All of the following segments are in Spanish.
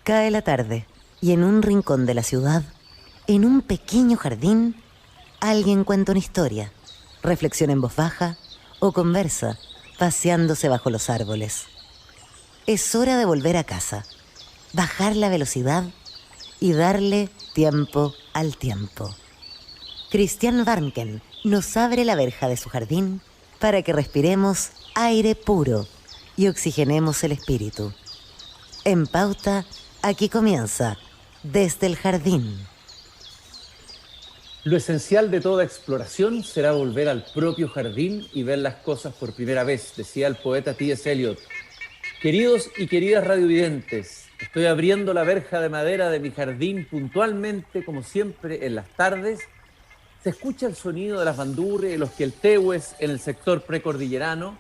Cae la tarde y en un rincón de la ciudad, en un pequeño jardín, alguien cuenta una historia, reflexiona en voz baja o conversa, paseándose bajo los árboles. Es hora de volver a casa, bajar la velocidad y darle tiempo al tiempo. Christian Warnken nos abre la verja de su jardín para que respiremos aire puro y oxigenemos el espíritu. En Pauta, aquí comienza Desde el Jardín. Lo esencial de toda exploración será volver al propio jardín y ver las cosas por primera vez, decía el poeta T.S. Eliot. Queridos y queridas radiovidentes, estoy abriendo la verja de madera de mi jardín puntualmente, como siempre, en las tardes. Se escucha el sonido de las bandurrias y los queltehues en el sector precordillerano.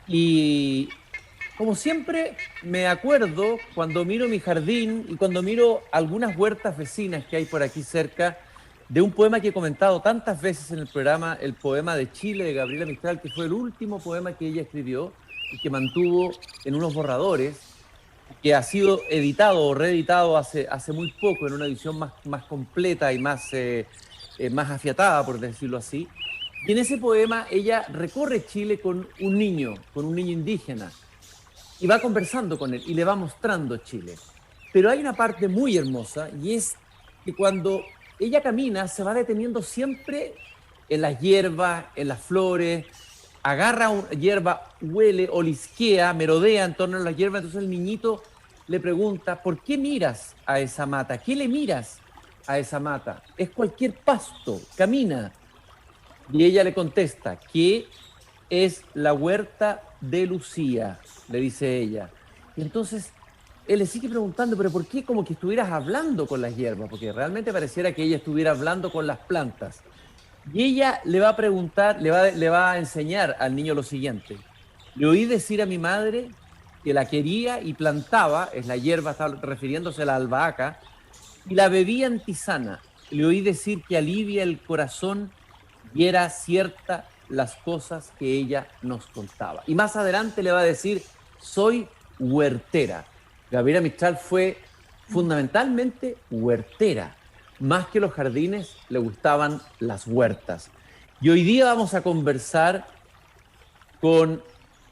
Y como siempre, me acuerdo cuando miro mi jardín y cuando miro algunas huertas vecinas que hay por aquí cerca, de un poema que he comentado tantas veces en el programa, el poema de Chile de Gabriela Mistral, que fue el último poema que ella escribió y que mantuvo en unos borradores, que ha sido editado o reeditado hace muy poco, en una edición más completa y más afiatada, por decirlo así. Y en ese poema ella recorre Chile con un niño indígena, y va conversando con él y le va mostrando Chile. Pero hay una parte muy hermosa, y es que cuando ella camina se va deteniendo siempre en las hierbas, en las flores, agarra una hierba, huele, olisquea, merodea en torno a las hierbas. Entonces el niñito le pregunta: ¿por qué miras a esa mata? ¿Qué le miras a esa mata? Es cualquier pasto, camina. Y ella le contesta que es la huerta de Lucía, le dice ella. Y entonces él le sigue preguntando: ¿pero por qué? Como que estuvieras hablando con las hierbas, porque realmente pareciera que ella estuviera hablando con las plantas. Y ella le va a preguntar, le va a enseñar al niño lo siguiente: le oí decir a mi madre que la quería y plantaba, es la hierba, está refiriéndose a la albahaca, y la bebía en tisana. Le oí decir que alivia el corazón y era cierta las cosas que ella nos contaba. Y más adelante le va a decir: soy huertera. Gabriela Mistral fue fundamentalmente huertera. Más que los jardines, le gustaban las huertas. Y hoy día vamos a conversar con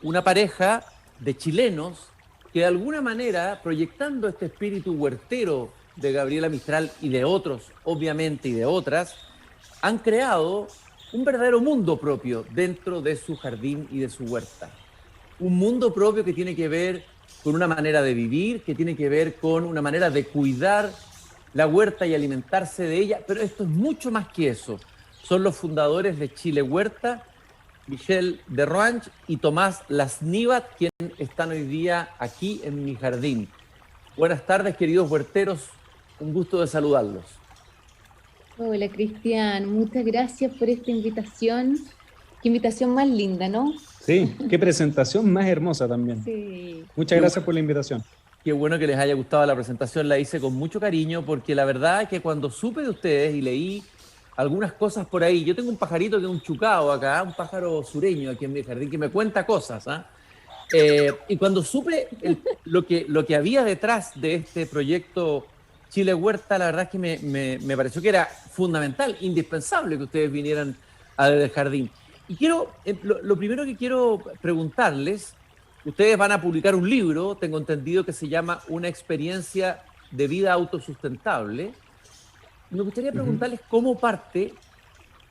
una pareja de chilenos que de alguna manera, proyectando este espíritu huertero de Gabriela Mistral y de otros, obviamente, y de otras, han creado un verdadero mundo propio dentro de su jardín y de su huerta. Un mundo propio que tiene que ver con una manera de vivir, que tiene que ver con una manera de cuidar la huerta y alimentarse de ella, pero esto es mucho más que eso. Son los fundadores de Chile Huerta, Michel Derroanch y Tomás Lasnivat, quienes están hoy día aquí en mi jardín. Buenas tardes, queridos huerteros, un gusto de saludarlos. Hola Cristian, muchas gracias por esta invitación. Qué invitación más linda, ¿no? Sí, qué presentación más hermosa también. Sí. Muchas gracias por la invitación. Qué bueno que les haya gustado la presentación, la hice con mucho cariño, porque la verdad es que cuando supe de ustedes y leí algunas cosas por ahí, yo tengo un pajarito que es un chucao acá, un pájaro sureño aquí en mi jardín, que me cuenta cosas, y cuando supe lo que había detrás de este proyecto Chile Huerta, la verdad es que me pareció que era fundamental, indispensable que ustedes vinieran a El Jardín. Y lo primero que quiero preguntarles: ustedes van a publicar un libro, tengo entendido, que se llama Una experiencia de vida autosustentable. Me gustaría preguntarles cómo parte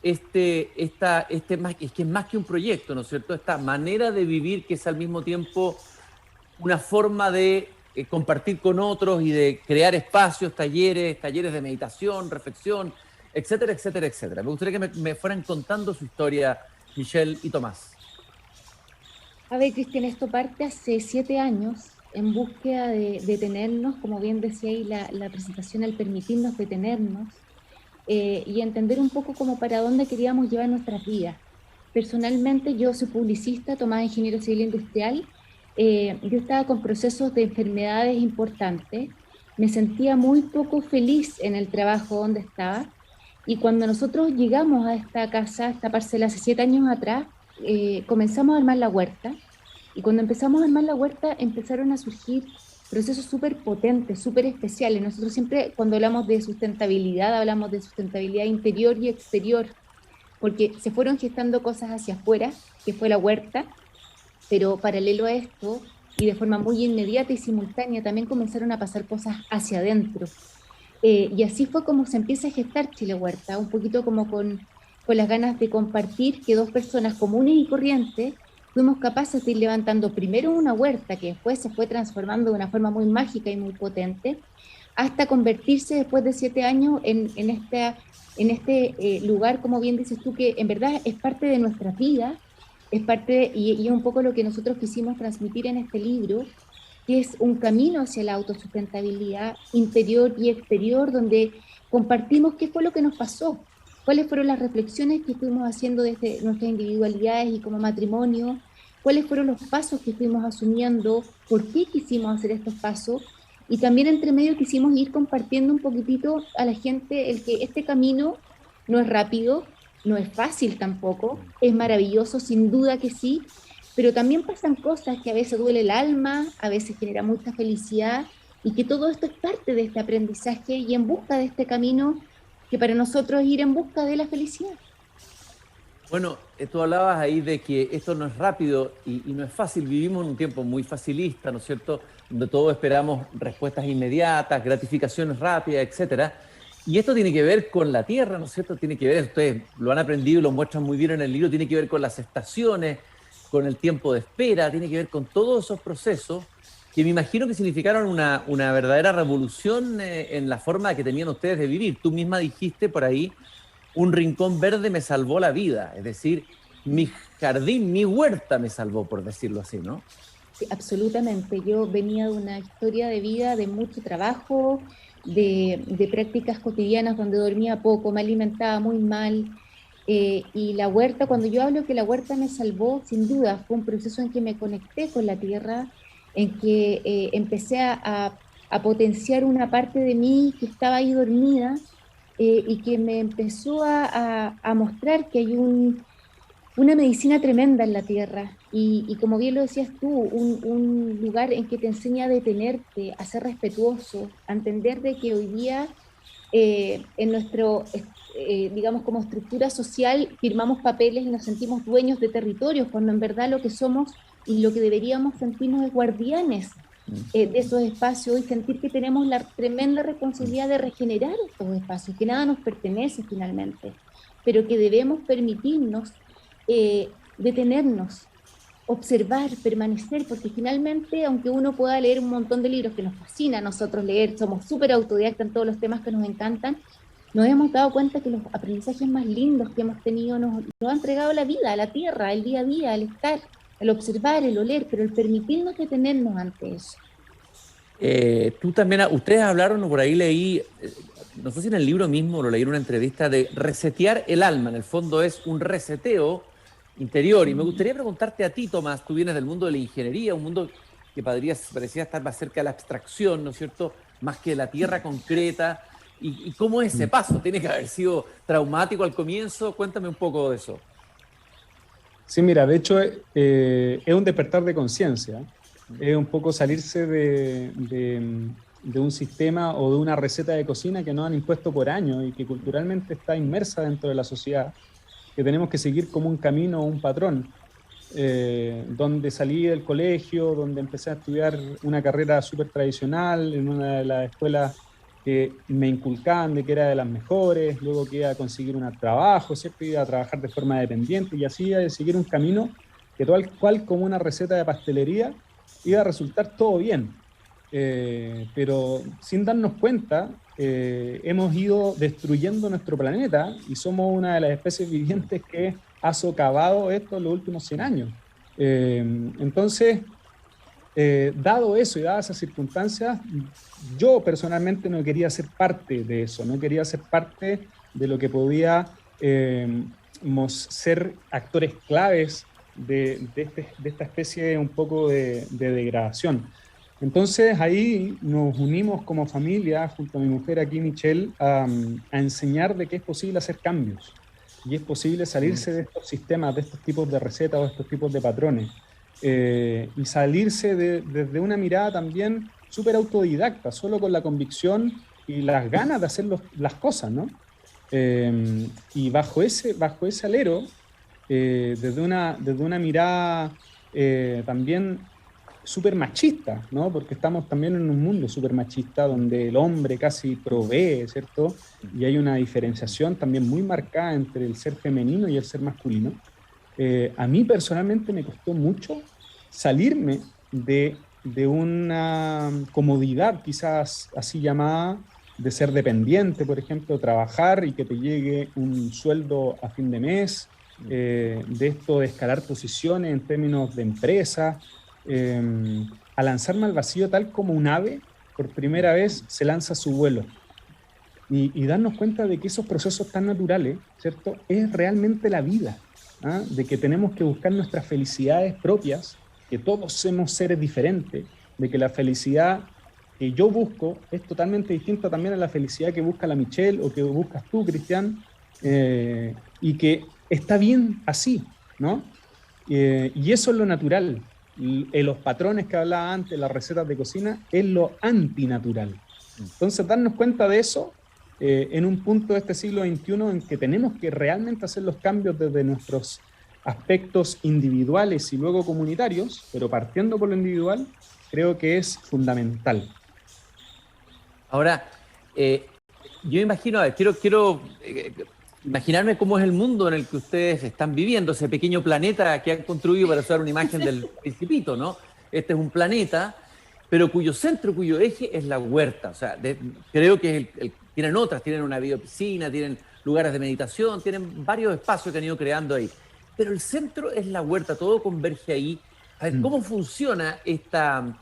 es que es más que un proyecto, ¿no es cierto? Esta manera de vivir, que es al mismo tiempo una forma de compartir con otros y de crear espacios, talleres de meditación, reflexión, etcétera, etcétera, etcétera. Me gustaría que me fueran contando su historia, Michelle y Tomás. A ver, Cristian, esto parte hace 7 años en búsqueda de detenernos, como bien decía ahí la presentación, al permitirnos detenernos y entender un poco como para dónde queríamos llevar nuestras vidas. Personalmente, yo soy publicista, Tomás ingeniero civil industrial. Yo estaba con procesos de enfermedades importantes, me sentía muy poco feliz en el trabajo donde estaba, y cuando nosotros llegamos a esta casa, a esta parcela hace 7 años atrás, comenzamos a armar la huerta, y cuando empezamos a armar la huerta empezaron a surgir procesos súper potentes, súper especiales. Nosotros siempre cuando hablamos de sustentabilidad interior y exterior, porque se fueron gestando cosas hacia afuera, que fue la huerta, pero paralelo a esto, y de forma muy inmediata y simultánea, también comenzaron a pasar cosas hacia adentro. Y así fue como se empieza a gestar Chile Huerta, un poquito como con las ganas de compartir que dos personas comunes y corrientes fuimos capaces de ir levantando primero una huerta que después se fue transformando de una forma muy mágica y muy potente, hasta convertirse después de 7 años en este lugar, como bien dices tú, que en verdad es parte de nuestra vida, es parte, y es un poco lo que nosotros quisimos transmitir en este libro, que es un camino hacia la autosustentabilidad interior y exterior, donde compartimos qué fue lo que nos pasó, cuáles fueron las reflexiones que estuvimos haciendo desde nuestras individualidades y como matrimonio, cuáles fueron los pasos que estuvimos asumiendo, por qué quisimos hacer estos pasos, y también entre medio quisimos ir compartiendo un poquitito a la gente el que este camino no es rápido, no es fácil tampoco, es maravilloso, sin duda que sí, pero también pasan cosas que a veces duele el alma, a veces genera mucha felicidad, y que todo esto es parte de este aprendizaje y en busca de este camino que para nosotros es ir en busca de la felicidad. Bueno, tú hablabas ahí de que esto no es rápido y no es fácil. Vivimos en un tiempo muy facilista, ¿no es cierto?, donde todos esperamos respuestas inmediatas, gratificaciones rápidas, etcétera. Y esto tiene que ver con la tierra, ¿no es cierto? Tiene que ver, ustedes lo han aprendido y lo muestran muy bien en el libro, tiene que ver con las estaciones, con el tiempo de espera, tiene que ver con todos esos procesos que me imagino que significaron una verdadera revolución en la forma que tenían ustedes de vivir. Tú misma dijiste por ahí, un rincón verde me salvó la vida, es decir, mi jardín, mi huerta me salvó, por decirlo así, ¿no? Sí, absolutamente. Yo venía de una historia de vida, de mucho trabajo, de prácticas cotidianas donde dormía poco, me alimentaba muy mal. Y la huerta, cuando yo hablo que la huerta me salvó, sin duda, fue un proceso en que me conecté con la tierra, en que empecé a potenciar una parte de mí que estaba ahí dormida y que me empezó a mostrar que hay una medicina tremenda en la tierra y como bien lo decías tú, un lugar en que te enseña a detenerte, a ser respetuoso, a entender de que hoy día en nuestro, digamos, como estructura social, firmamos papeles y nos sentimos dueños de territorios, cuando en verdad lo que somos y lo que deberíamos sentirnos es guardianes de esos espacios y sentir que tenemos la tremenda responsabilidad de regenerar estos espacios, que nada nos pertenece finalmente, pero que debemos permitirnos detenernos, observar, permanecer, porque finalmente, aunque uno pueda leer un montón de libros que nos fascina a nosotros leer, somos súper autodidactas en todos los temas que nos encantan, nos hemos dado cuenta que los aprendizajes más lindos que hemos tenido nos ha entregado la vida, la tierra, el día a día, el estar, el observar, el oler, pero el permitirnos detenernos ante eso. Tú también, ustedes hablaron, por ahí leí, no sé si en el libro mismo lo leí en una entrevista, de resetear el alma. En el fondo es un reseteo interior. Y me gustaría preguntarte a ti, Tomás, tú vienes del mundo de la ingeniería, un mundo que parecía estar más cerca de la abstracción, ¿no es cierto?, más que de la tierra concreta. ¿Y cómo es ese paso? ¿Tiene que haber sido traumático al comienzo? Cuéntame un poco de eso. Sí, mira, de hecho es un despertar de conciencia. Es un poco salirse de un sistema o de una receta de cocina que nos han impuesto por años y que culturalmente está inmersa dentro de la sociedad, que tenemos que seguir como un camino o un patrón. Donde salí del colegio, donde empecé a estudiar una carrera súper tradicional en una de las escuelas que me inculcaban de que era de las mejores, luego que iba a conseguir un trabajo, siempre iba a trabajar de forma dependiente y así iba a seguir un camino que tal cual como una receta de pastelería iba a resultar todo bien. Pero sin darnos cuenta, hemos ido destruyendo nuestro planeta y somos una de las especies vivientes que ha socavado esto en los últimos 100 años. Entonces, dado eso y dadas esas circunstancias, yo personalmente no quería ser parte de eso, no quería ser parte de lo que podía ser actores claves de esta especie un poco de degradación. Entonces ahí nos unimos como familia, junto a mi mujer aquí, Michelle, a enseñar de que es posible hacer cambios y es posible salirse de estos sistemas, de estos tipos de recetas o estos tipos de patrones y salirse desde una mirada también súper autodidacta, solo con la convicción y las ganas de hacer las cosas, ¿no? Y bajo ese alero, desde una mirada también súper machista, ¿no? Porque estamos también en un mundo súper machista donde el hombre casi provee, ¿cierto? Y hay una diferenciación también muy marcada entre el ser femenino y el ser masculino. A mí personalmente me costó mucho salirme de una comodidad quizás así llamada de ser dependiente, por ejemplo, trabajar y que te llegue un sueldo a fin de mes, de esto de escalar posiciones en términos de empresa, a lanzarme al vacío tal como un ave por primera vez se lanza a su vuelo. Y darnos cuenta de que esos procesos tan naturales, ¿cierto?, es realmente la vida, ¿ah? De que tenemos que buscar nuestras felicidades propias, que todos somos seres diferentes, de que la felicidad que yo busco es totalmente distinta también a la felicidad que busca la Michelle o que buscas tú, Cristian, y que está bien así, ¿no? Y eso es lo natural. Los patrones que hablaba antes, las recetas de cocina, es lo antinatural. Entonces, darnos cuenta de eso en un punto de este siglo XXI en que tenemos que realmente hacer los cambios desde nuestros aspectos individuales y luego comunitarios, pero partiendo por lo individual, creo que es fundamental. Ahora, yo imagino, a ver, quiero imaginarme cómo es el mundo en el que ustedes están viviendo, ese pequeño planeta que han construido para usar una imagen del Principito, ¿no? Este es un planeta, pero cuyo centro, cuyo eje es la huerta. O sea, creo que tienen otras, tienen una biopiscina, tienen lugares de meditación, tienen varios espacios que han ido creando ahí. Pero el centro es la huerta, todo converge ahí. A ver, ¿cómo funciona esta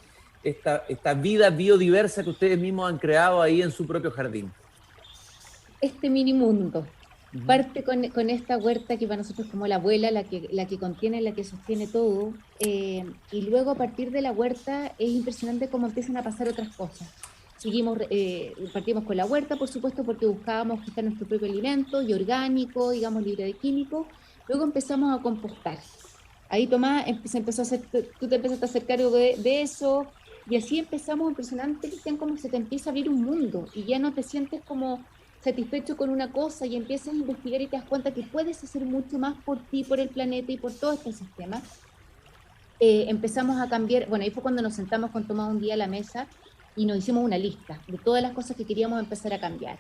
vida biodiversa que ustedes mismos han creado ahí en su propio jardín? Este mini mundo parte con esta huerta que para nosotros es como la abuela, la que contiene, la que sostiene todo, y luego a partir de la huerta es impresionante cómo empiezan a pasar otras cosas. Partimos con la huerta, por supuesto, porque buscábamos quitar nuestro propio alimento y orgánico, digamos, libre de químicos. Luego empezamos a compostar. Ahí Tomás tú te empezaste a hacer cargo de eso, y así empezamos. Impresionante, Cristian, cómo se te empieza a abrir un mundo y ya no te sientes como satisfecho con una cosa y empiezas a investigar y te das cuenta que puedes hacer mucho más por ti, por el planeta y por todo este sistema. Empezamos a cambiar. Bueno, ahí fue cuando nos sentamos con Tomás un día a la mesa y nos hicimos una lista de todas las cosas que queríamos empezar a cambiar.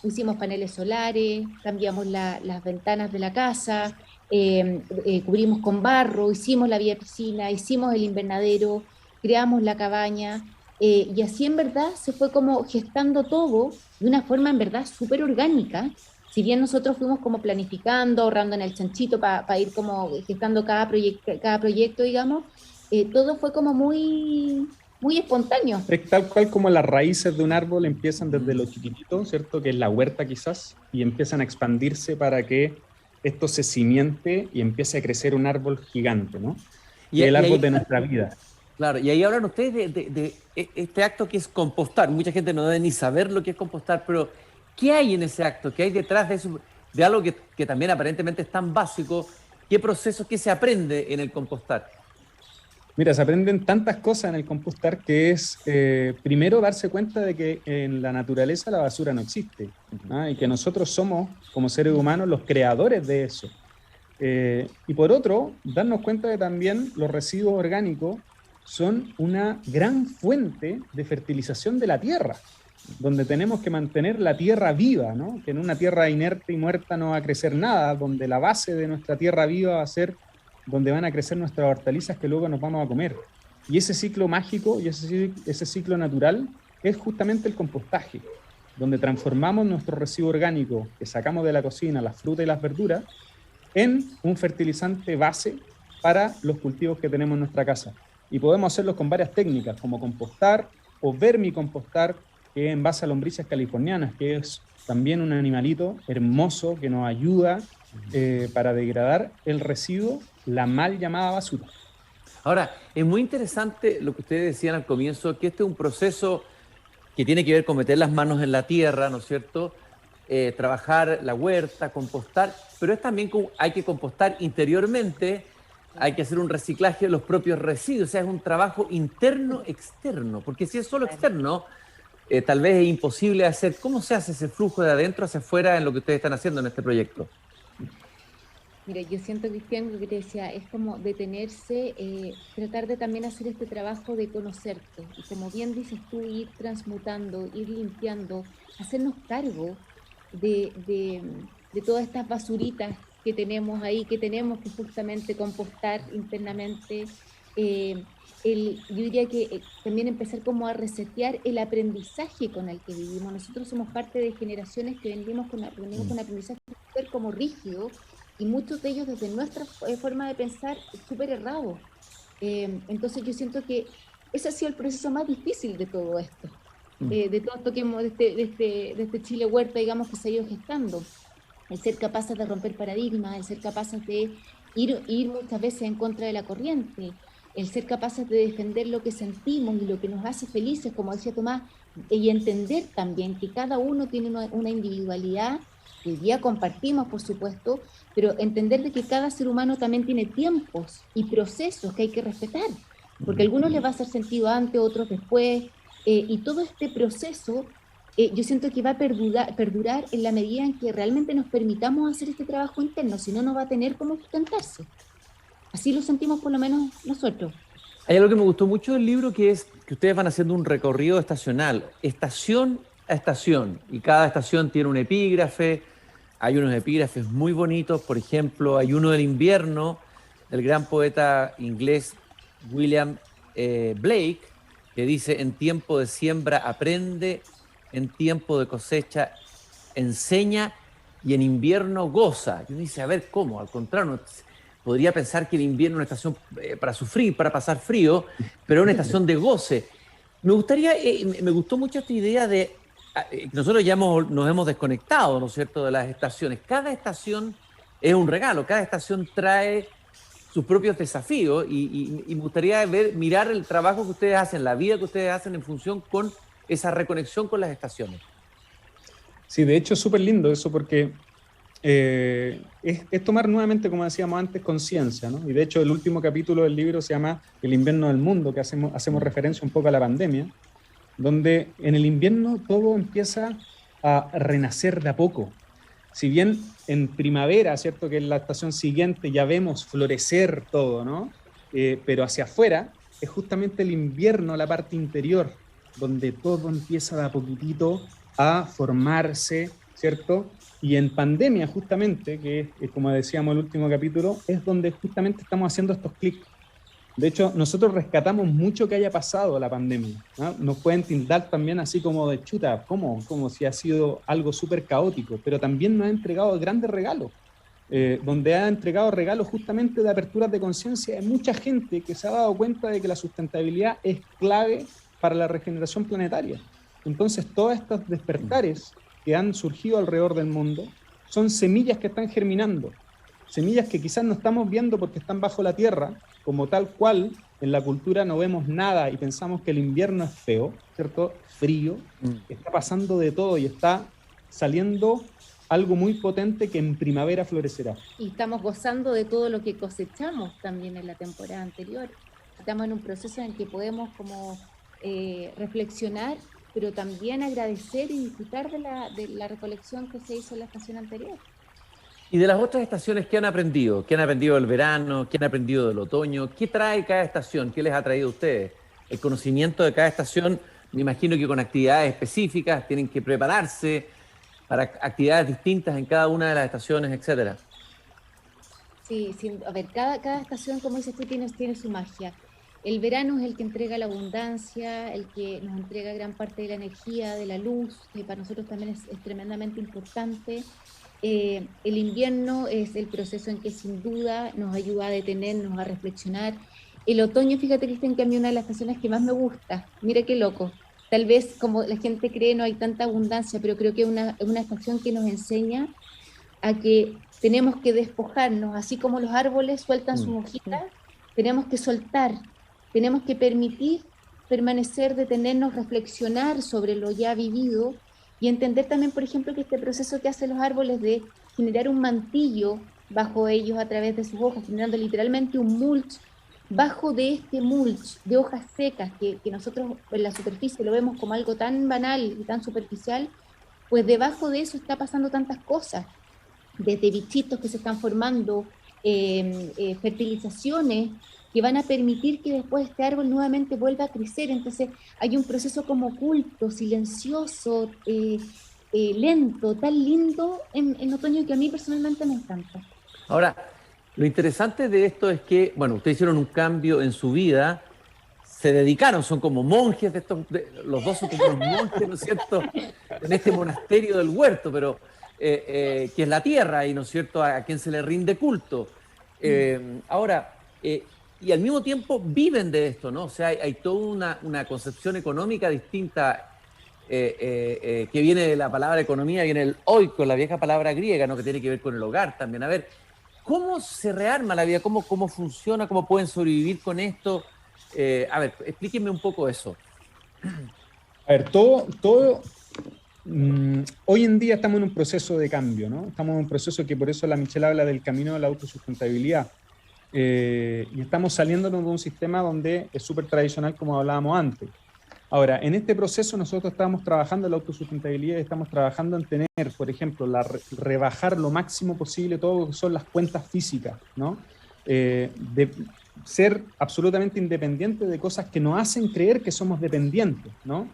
Hicimos paneles solares, cambiamos las ventanas de la casa, cubrimos con barro, hicimos la vía piscina, hicimos el invernadero, creamos la cabaña, y así en verdad se fue como gestando todo de una forma en verdad súper orgánica. Si bien nosotros fuimos como planificando, ahorrando en el chanchito para ir como gestando cada proyecto, digamos, todo fue como muy espontáneo. Tal cual como las raíces de un árbol empiezan desde lo chiquitito, ¿cierto? Que es la huerta quizás, y empiezan a expandirse para que esto se cimiente y empiece a crecer un árbol gigante, ¿no? Y el árbol de nuestra vida. Claro, y ahí hablan ustedes de este acto que es compostar. Mucha gente no debe ni saber lo que es compostar, pero ¿qué hay en ese acto? ¿Qué hay detrás de eso? De algo que también aparentemente es tan básico. ¿Qué proceso, qué se aprende en el compostar? Mira, se aprenden tantas cosas en el compostar que es, primero, darse cuenta de que en la naturaleza la basura no existe, ¿no? Y que nosotros somos, como seres humanos, los creadores de eso. Y por otro, darnos cuenta de también los residuos orgánicos son una gran fuente de fertilización de la tierra, donde tenemos que mantener la tierra viva, ¿no? Que en una tierra inerte y muerta no va a crecer nada, donde la base de nuestra tierra viva va a ser donde van a crecer nuestras hortalizas que luego nos vamos a comer. Y ese ciclo mágico y ese ciclo natural es justamente el compostaje, donde transformamos nuestro residuo orgánico que sacamos de la cocina, las frutas y las verduras, en un fertilizante base para los cultivos que tenemos en nuestra casa. Y podemos hacerlo con varias técnicas, como compostar o vermicompostar, que es en base a lombrices californianas, que es también un animalito hermoso que nos ayuda para degradar el residuo, la mal llamada basura. Ahora, es muy interesante lo que ustedes decían al comienzo, que este es un proceso que tiene que ver con meter las manos en la tierra, ¿no es cierto? Trabajar la huerta, compostar, pero es también hay que compostar interiormente hay que hacer un reciclaje de los propios residuos, o sea, es un trabajo interno-externo, porque si es solo externo, tal vez es imposible hacer. ¿Cómo se hace ese flujo de adentro hacia afuera en lo que ustedes están haciendo en este proyecto? Mira, yo siento, Cristian, lo que te decía, es como detenerse, tratar de también hacer este trabajo de conocerte. Y como bien dices tú, ir transmutando, ir limpiando, hacernos cargo de todas estas basuritas que tenemos ahí, que tenemos que justamente compostar internamente. Yo diría que también empezar como a resetear el aprendizaje con el que vivimos. Nosotros somos parte de generaciones que venimos con aprendizaje súper como rígido, y muchos de ellos desde nuestra forma de pensar súper errados. Entonces yo siento que ese ha sido el proceso más difícil de todo esto, de todo esto que hemos, de este Chile Huerta, digamos, que se ha ido gestando. El ser capaces de romper paradigmas, el ser capaces de ir muchas veces en contra de la corriente, el ser capaces de defender lo que sentimos y lo que nos hace felices, como decía Tomás, y entender también que cada uno tiene una individualidad, que hoy día compartimos, por supuesto, pero entender de que cada ser humano también tiene tiempos y procesos que hay que respetar, porque a algunos les va a hacer sentido antes, otros después, y todo este proceso yo siento que va a perdurar en la medida en que realmente nos permitamos hacer este trabajo interno, si no, no va a tener cómo sustentarse. Así lo sentimos por lo menos nosotros. Hay algo que me gustó mucho del libro, que es que ustedes van haciendo un recorrido estacional, estación a estación, y cada estación tiene un epígrafe. Hay unos epígrafes muy bonitos, por ejemplo, hay uno del invierno, del gran poeta inglés William Blake, que dice: en tiempo de siembra aprende, en tiempo de cosecha enseña, y en invierno goza. Y uno dice, a ver, ¿cómo? Al contrario, podría pensar que el invierno es una estación para sufrir, para pasar frío, pero es una estación de goce. Me gustó mucho esta idea de nosotros ya nos hemos desconectado, ¿no es cierto?, de las estaciones. Cada estación es un regalo, cada estación trae sus propios desafíos, y me gustaría mirar el trabajo que ustedes hacen, la vida que ustedes hacen en función con esa reconexión con las estaciones. Sí, de hecho es súper lindo eso, porque es tomar nuevamente, como decíamos antes, conciencia, ¿no? Y de hecho el último capítulo del libro se llama El invierno del mundo, que hacemos referencia un poco a la pandemia, donde en el invierno todo empieza a renacer de a poco. Si bien en primavera, ¿cierto?, que es la estación siguiente, ya vemos florecer todo, ¿no? Pero hacia afuera es justamente el invierno, la parte interior, donde todo empieza de a poquitito a formarse, ¿cierto? Y en pandemia, justamente, que es como decíamos en el último capítulo, es donde justamente estamos haciendo estos clics. De hecho, nosotros rescatamos mucho que haya pasado la pandemia, ¿no? Nos pueden tildar también así como de chuta, como si ha sido algo súper caótico, pero también nos ha entregado grandes regalos, donde ha entregado regalos justamente de aperturas de conciencia de mucha gente que se ha dado cuenta de que la sustentabilidad es clave para la regeneración planetaria. Entonces, todos estos despertares que han surgido alrededor del mundo son semillas que están germinando, semillas que quizás no estamos viendo porque están bajo la tierra, como tal cual en la cultura no vemos nada y pensamos que el invierno es feo, ¿cierto? Frío, está pasando de todo y está saliendo algo muy potente que en primavera florecerá. Y estamos gozando de todo lo que cosechamos también en la temporada anterior. Estamos en un proceso en que podemos como reflexionar, pero también agradecer y disfrutar de la recolección que se hizo en la estación anterior. Y de las otras estaciones, ¿qué han aprendido? ¿Qué han aprendido del verano? ¿Qué han aprendido del otoño? ¿Qué trae cada estación? ¿Qué les ha traído a ustedes? El conocimiento de cada estación, me imagino que con actividades específicas, tienen que prepararse para actividades distintas en cada una de las estaciones, etcétera. Sí, a ver, cada estación, como dices tú, tiene su magia. El verano es el que entrega la abundancia, el que nos entrega gran parte de la energía, de la luz, que para nosotros también es tremendamente importante. El invierno es el proceso en que sin duda nos ayuda a detenernos, a reflexionar. El otoño, fíjate, Cristian, que a mí una de las estaciones que más me gusta. Mira qué loco. Tal vez, como la gente cree, no hay tanta abundancia, pero creo que es una estación que nos enseña a que tenemos que despojarnos, así como los árboles sueltan sus hojitas, tenemos que soltar, tenemos que permitir permanecer, detenernos, reflexionar sobre lo ya vivido y entender también, por ejemplo, que este proceso que hacen los árboles de generar un mantillo bajo ellos a través de sus hojas, generando literalmente un mulch. Bajo de este mulch de hojas secas, que nosotros en la superficie lo vemos como algo tan banal y tan superficial, pues debajo de eso está pasando tantas cosas, desde bichitos que se están formando, fertilizaciones que van a permitir que después este árbol nuevamente vuelva a crecer. Entonces hay un proceso como oculto, silencioso, lento, tan lindo en otoño, que a mí personalmente me encanta. Ahora, lo interesante de esto es que, bueno, ustedes hicieron un cambio en su vida, se dedicaron, son como monjes los dos son como unos monjes, ¿no es cierto?, en este monasterio del huerto, pero que es la tierra y, ¿no es cierto?, a quien se le rinde culto. Ahora, y al mismo tiempo viven de esto, ¿no? O sea, hay toda una concepción económica distinta que viene de la palabra economía, viene el oikos, la vieja palabra griega, ¿no?, que tiene que ver con el hogar también. A ver, ¿cómo se rearma la vida? ¿Cómo funciona? ¿Cómo pueden sobrevivir con esto? A ver, explíquenme un poco eso. A ver, hoy en día estamos en un proceso de cambio, ¿no? Estamos en un proceso que por eso la Michelle habla del camino de la autosustentabilidad. Y estamos saliéndonos de un sistema donde es súper tradicional, como hablábamos antes. Ahora, en este proceso nosotros estamos trabajando en la autosustentabilidad y estamos trabajando en tener, por ejemplo, rebajar lo máximo posible todo lo que son las cuentas físicas, ¿no? De ser absolutamente independientes de cosas que nos hacen creer que somos dependientes, ¿no?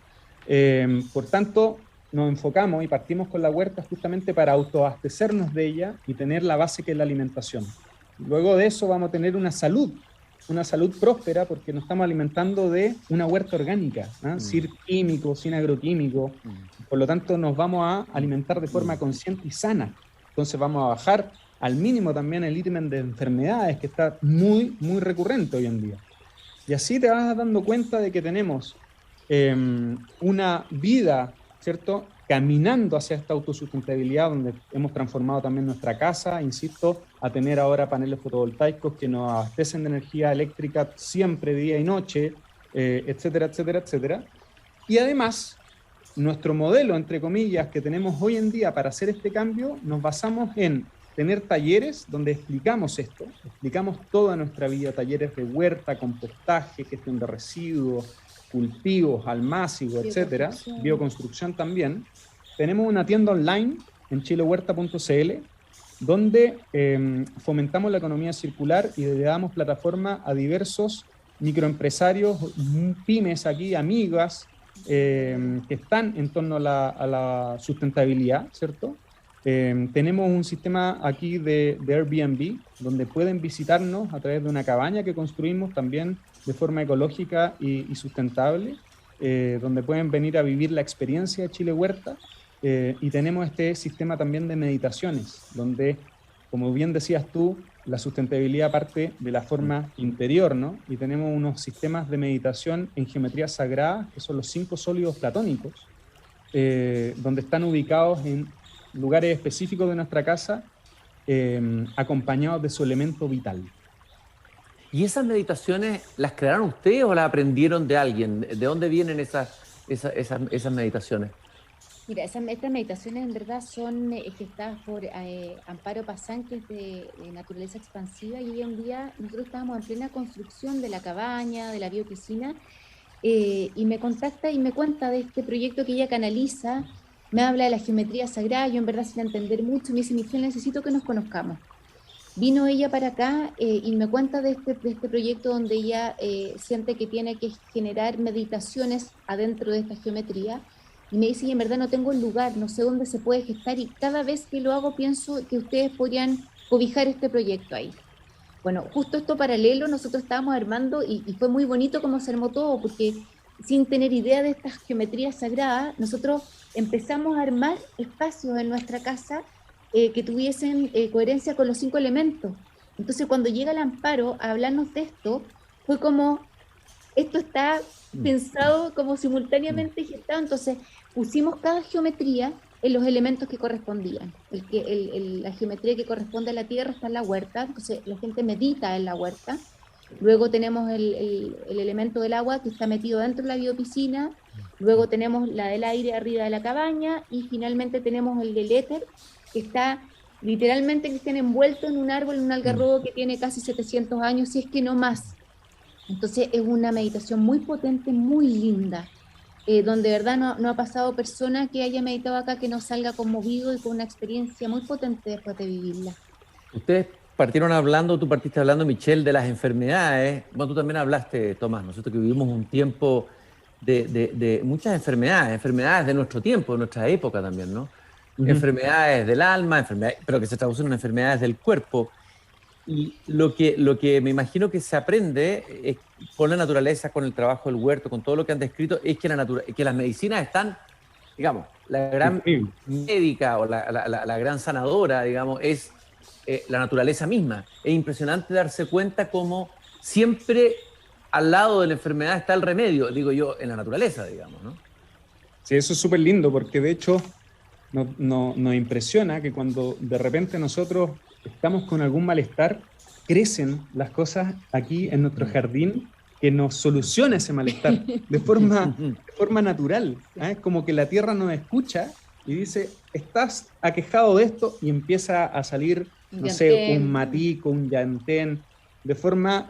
Por tanto, nos enfocamos y partimos con la huerta justamente para autoabastecernos de ella y tener la base que es la alimentación. Luego de eso vamos a tener una salud próspera, porque nos estamos alimentando de una huerta orgánica, ¿no? Sin químicos, sin agroquímicos. Por lo tanto, nos vamos a alimentar de forma consciente y sana. Entonces vamos a bajar al mínimo también el ítem de enfermedades, que está muy, muy recurrente hoy en día. Y así te vas dando cuenta de que tenemos una vida, ¿cierto?, caminando hacia esta autosustentabilidad, donde hemos transformado también nuestra casa, insisto, a tener ahora paneles fotovoltaicos que nos abastecen de energía eléctrica siempre, día y noche, etcétera, etcétera, etcétera. Y además, nuestro modelo, entre comillas, que tenemos hoy en día para hacer este cambio, nos basamos en tener talleres donde explicamos esto, explicamos toda nuestra vida, talleres de huerta, compostaje, gestión de residuos, cultivos, almácigo, etcétera, bioconstrucción también. Tenemos una tienda online en chilehuerta.cl donde fomentamos la economía circular y le damos plataforma a diversos microempresarios, pymes aquí, amigas, que están en torno a la sustentabilidad, ¿cierto? Tenemos un sistema aquí de Airbnb donde pueden visitarnos a través de una cabaña que construimos también de forma ecológica y sustentable, donde pueden venir a vivir la experiencia de Chile Huerta. Y tenemos este sistema también de meditaciones, donde, como bien decías tú, la sustentabilidad parte de la forma interior, ¿no? Y tenemos unos sistemas de meditación en geometría sagrada, que son los 5 sólidos platónicos, donde están ubicados en lugares específicos de nuestra casa, acompañados de su elemento vital. ¿Y esas meditaciones las crearon ustedes o las aprendieron de alguien? ¿De dónde vienen esas meditaciones? Mira, estas meditaciones en verdad son gestadas por Amparo Pazán, que es de naturaleza expansiva, y hoy en día nosotros estábamos en plena construcción de la cabaña, de la biopiscina, y me contacta y me cuenta de este proyecto que ella canaliza, me habla de la geometría sagrada, yo en verdad sin entender mucho, me dice, Michelle, necesito que nos conozcamos. Vino ella para acá y me cuenta de este proyecto donde ella siente que tiene que generar meditaciones adentro de esta geometría, y me dice, y en verdad no tengo el lugar, no sé dónde se puede gestar, y cada vez que lo hago pienso que ustedes podrían cobijar este proyecto ahí. Bueno, justo esto paralelo nosotros estábamos armando y fue muy bonito cómo se armó todo, porque sin tener idea de estas geometrías sagradas, nosotros empezamos a armar espacios en nuestra casa que tuviesen coherencia con los 5 elementos. Entonces cuando llega el Amparo a hablarnos de esto, fue como, esto está pensado como simultáneamente gestado, entonces pusimos cada geometría en los elementos que correspondían. La geometría que corresponde a la tierra está en la huerta, entonces la gente medita en la huerta. Luego tenemos el elemento del agua que está metido dentro de la biopiscina, luego tenemos la del aire arriba de la cabaña, y finalmente tenemos el del éter que está literalmente, Cristian, envuelto en un árbol, en un algarrobo que tiene casi 700 años, si es que no más. Entonces es una meditación muy potente, muy linda, donde de verdad no ha pasado persona que haya meditado acá que no salga conmovido y con una experiencia muy potente después de vivirla. Ustedes partieron hablando, tú partiste hablando, Michelle, de las enfermedades. Bueno, tú también hablaste, Tomás, ¿no es cierto? Que vivimos un tiempo de muchas enfermedades, enfermedades de nuestro tiempo, de nuestra época también, ¿no? Enfermedades del alma, enfermedades, pero que se traducen en enfermedades del cuerpo. Y lo que me imagino que se aprende es, con la naturaleza, con el trabajo del huerto, con todo lo que han descrito, es que, que las medicinas están, digamos, la gran médica o la gran sanadora, digamos, es la naturaleza misma. Es impresionante darse cuenta cómo siempre al lado de la enfermedad está el remedio, digo yo, en la naturaleza, digamos, ¿no? Sí, eso es súper lindo porque de hecho nos impresiona que cuando de repente nosotros estamos con algún malestar, crecen las cosas aquí en nuestro jardín que nos soluciona ese malestar de forma natural. Es como que la tierra nos escucha y dice, estás aquejado de esto, y empieza a salir, no sé, un matico, un llantén, de forma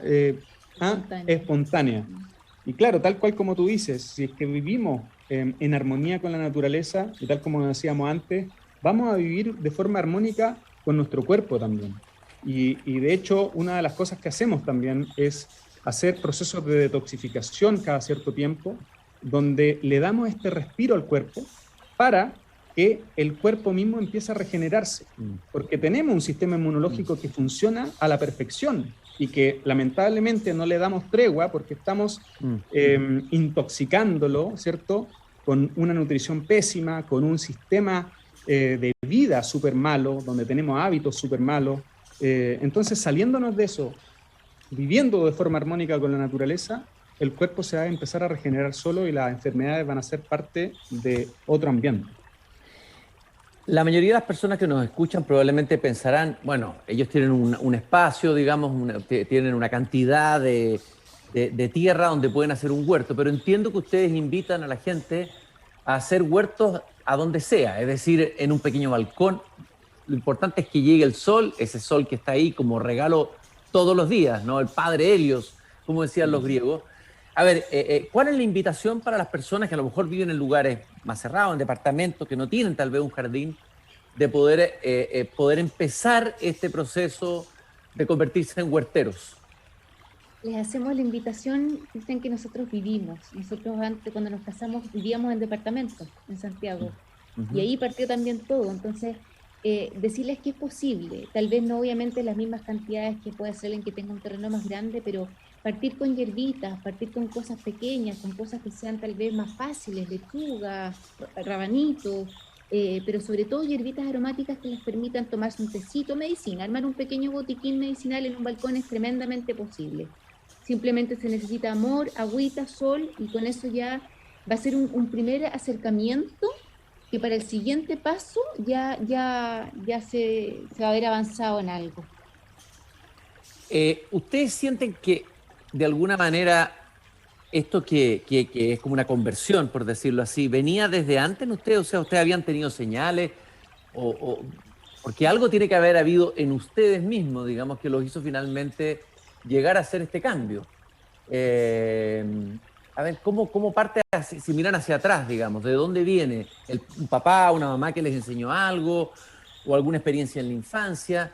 espontánea. Y claro, tal cual como tú dices, si es que vivimos en armonía con la naturaleza, y tal como decíamos antes, vamos a vivir de forma armónica con nuestro cuerpo también. Y de hecho, una de las cosas que hacemos también es hacer procesos de detoxificación cada cierto tiempo, donde le damos este respiro al cuerpo para que el cuerpo mismo empiece a regenerarse, porque tenemos un sistema inmunológico que funciona a la perfección y que lamentablemente no le damos tregua porque estamos intoxicándolo, ¿cierto? Con una nutrición pésima, con un sistema de vida súper malo, donde tenemos hábitos súper malos. Entonces, saliéndonos de eso, viviendo de forma armónica con la naturaleza, el cuerpo se va a empezar a regenerar solo y las enfermedades van a ser parte de otro ambiente. La mayoría de las personas que nos escuchan probablemente pensarán, bueno, ellos tienen un espacio, digamos, tienen una cantidad de tierra donde pueden hacer un huerto, pero entiendo que ustedes invitan a la gente a hacer huertos a donde sea, es decir, en un pequeño balcón. Lo importante es que llegue el sol, ese sol que está ahí como regalo todos los días, ¿no? El padre Helios, como decían los griegos. A ver, ¿cuál es la invitación para las personas que a lo mejor viven en lugares más cerrados, en departamentos, que no tienen tal vez un jardín, de poder empezar este proceso de convertirse en huerteros? Les hacemos la invitación, dicen que nosotros vivimos. Nosotros antes, cuando nos casamos, vivíamos en departamentos en Santiago. Y ahí partió también todo. Entonces, decirles que es posible. Tal vez no obviamente las mismas cantidades que puede hacer alguien que tenga un terreno más grande, pero partir con hierbitas, partir con cosas pequeñas, con cosas que sean tal vez más fáciles, lechuga, rabanitos, pero sobre todo hierbitas aromáticas que les permitan tomarse un tecito, medicina. Armar un pequeño botiquín medicinal en un balcón es tremendamente posible. Simplemente se necesita amor, agüita, sol, y con eso ya va a ser un primer acercamiento que para el siguiente paso ya se va a haber avanzado en algo. ¿Ustedes sienten que de alguna manera esto que es como una conversión, por decirlo así, venía desde antes en ustedes? O sea, ¿ustedes habían tenido señales? Porque algo tiene que haber habido en ustedes mismos, digamos, que los hizo finalmente llegar a hacer este cambio. A ver, ¿cómo parte, si miran hacia atrás, digamos, de dónde viene? ¿Un papá, una mamá que les enseñó algo? ¿O alguna experiencia en la infancia?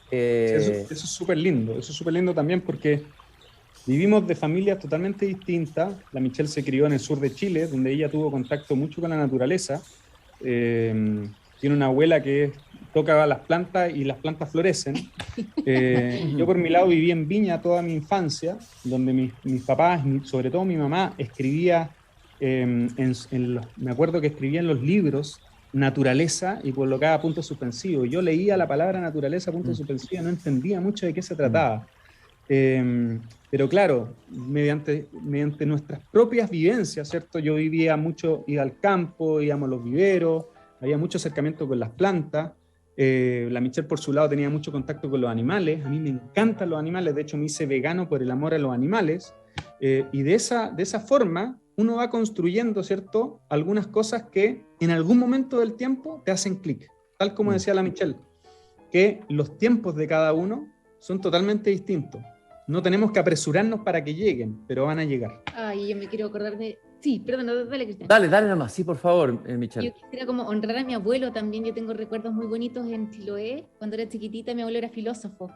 Sí, eso es súper lindo también porque vivimos de familias totalmente distintas. La Michelle se crió en el sur de Chile, donde ella tuvo contacto mucho con la naturaleza. Tiene una abuela que toca las plantas y las plantas florecen. Yo por mi lado viví en Viña toda mi infancia, donde mis papás, sobre todo mi mamá, escribía, me acuerdo que escribía en los libros naturaleza y colocaba puntos suspensivos. Yo leía la palabra naturaleza, puntos suspensivos, no entendía mucho de qué se trataba. Pero claro, mediante nuestras propias vivencias, ¿cierto? Yo vivía mucho, iba al campo, íbamos a los viveros, había mucho acercamiento con las plantas. La Michelle por su lado tenía mucho contacto con los animales. A mí me encantan los animales, de hecho me hice vegano por el amor a los animales. Y de esa forma uno va construyendo, ¿cierto?, algunas cosas que en algún momento del tiempo te hacen clic, tal como decía la Michelle. que los tiempos de cada uno son totalmente distintos. No tenemos que apresurarnos para que lleguen, pero van a llegar. Ay, yo me quiero acordar de... Sí, perdón, dale, Cristian. Dale nomás, sí, por favor, Michelle. Yo quisiera como honrar a mi abuelo también. Yo tengo recuerdos muy bonitos en Chiloé. Cuando era chiquitita, mi abuelo era filósofo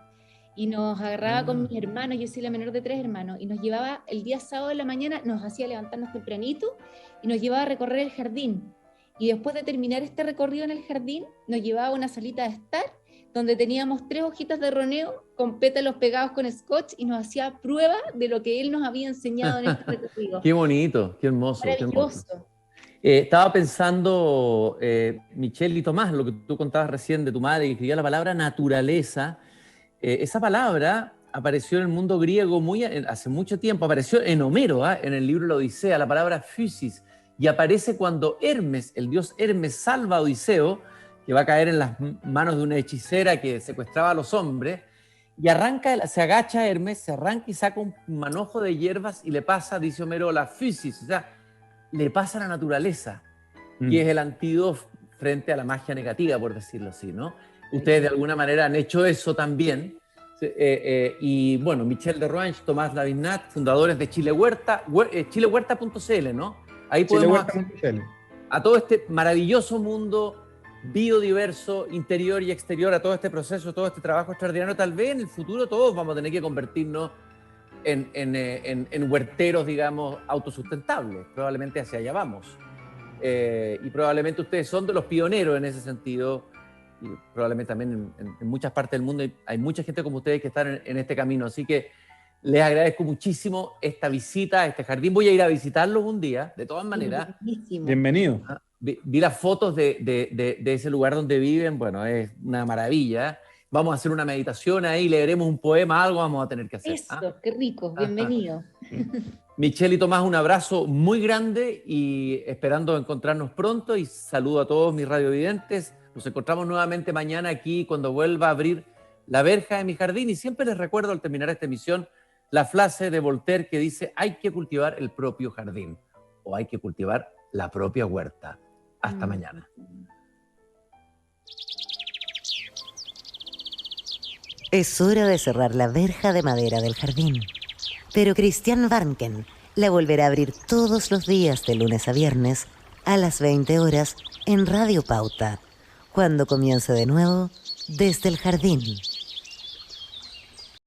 y nos agarraba con mis hermanos. Yo soy la menor de 3 hermanos, y nos llevaba el día sábado de la mañana, nos hacía levantarnos tempranito y nos llevaba a recorrer el jardín. Y después de terminar este recorrido en el jardín, nos llevaba a una salita de estar donde teníamos 3 hojitas de roneo con pétalos pegados con scotch, y nos hacía prueba de lo que él nos había enseñado en este recorrido. Qué bonito, qué hermoso. Maravilloso. Qué hermoso. Estaba pensando, Michelle y Tomás, lo que tú contabas recién de tu madre, que escribía la palabra naturaleza. Esa palabra apareció en el mundo griego hace mucho tiempo, apareció en Homero, en el libro La Odisea, la palabra physis, y aparece cuando Hermes, el dios Hermes, salva a Odiseo, que va a caer en las manos de una hechicera que secuestraba a los hombres, y se agacha Hermes, se arranca y saca un manojo de hierbas y le pasa, dice Homero, la physis, o sea, le pasa a la naturaleza, que es el antídoto frente a la magia negativa, por decirlo así, ¿no? Ustedes de alguna manera han hecho eso también. Y bueno, Michel de Roange, Tomás Lavignat, fundadores de Chile Huerta, chilehuerta.cl, ¿no? Ahí podemos acceder a todo este maravilloso mundo biodiverso, interior y exterior, a todo este proceso, todo este trabajo extraordinario. Tal vez en el futuro todos vamos a tener que convertirnos en huerteros, digamos, autosustentables. Probablemente hacia allá vamos. Y probablemente ustedes son de los pioneros en ese sentido. Y probablemente también en muchas partes del mundo hay mucha gente como ustedes que están en este camino. Así que les agradezco muchísimo esta visita a este jardín. Voy a ir a visitarlos un día, de todas maneras. Bienvenido. Vi las fotos de ese lugar donde viven. Bueno, es una maravilla. Vamos a hacer una meditación ahí, leeremos un poema, algo vamos a tener que hacer. Eso, qué rico, bienvenido. Michelle y Tomás, un abrazo muy grande y esperando encontrarnos pronto, y saludo a todos mis radiovidentes. Nos encontramos nuevamente mañana aquí cuando vuelva a abrir la verja de mi jardín, y siempre les recuerdo al terminar esta emisión la frase de Voltaire que dice: hay que cultivar el propio jardín, o hay que cultivar la propia huerta. Hasta mañana. Es hora de cerrar la verja de madera del jardín. Pero Christian Warnken la volverá a abrir todos los días de lunes a viernes a las 20 horas en Radio Pauta, cuando comience de nuevo Desde el Jardín.